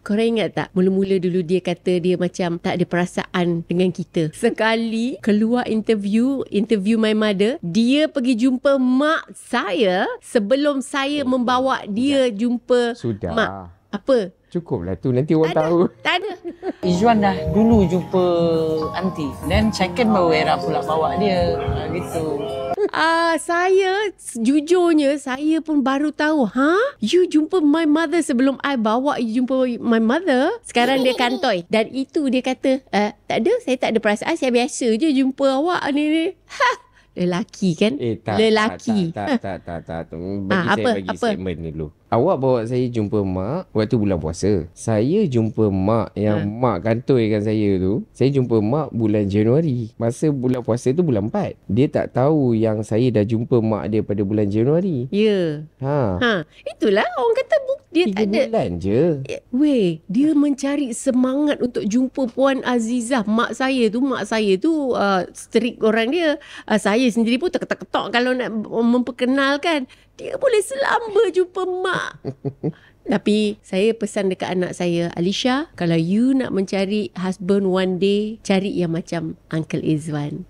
Korang ingat tak? Mula-mula dulu dia kata dia macam tak ada perasaan dengan kita. Sekali keluar interview My Mother, dia pergi jumpa mak saya sebelum saya membawa dia jumpa Sudah. mak. Apa? Cukuplah tu, nanti orang tahu. Tak ada. Izzuan dah dulu jumpa aunty. Then second baru Era pula bawa dia. Gitu. Saya jujurnya saya pun baru tahu. You jumpa my mother sebelum I bawa you jumpa my mother. Sekarang dia kantoi. Dan itu dia kata, tak ada, saya tak ada perasaan. Saya biasa je jumpa awak ni. Lelaki kan? Lelaki. Tak. Bagi saya bagi statement dulu. Awak bawa saya jumpa mak waktu bulan puasa. Saya jumpa mak yang mak kantoikan saya tu. Saya jumpa mak bulan Januari. Masa bulan puasa tu bulan 4. Dia tak tahu yang saya dah jumpa mak dia pada bulan Januari. Ya. Itulah orang kata dia 3 tak ada. bulan je. Weh, dia mencari semangat untuk jumpa Puan Azizah. Mak saya tu strict orang dia. Saya sendiri pun terketak-ketak kalau nak memperkenalkan. Dia boleh selamba jumpa mak. Tapi saya pesan dekat anak saya, Alisha, kalau you nak mencari husband one day, cari yang macam Uncle Izzuan.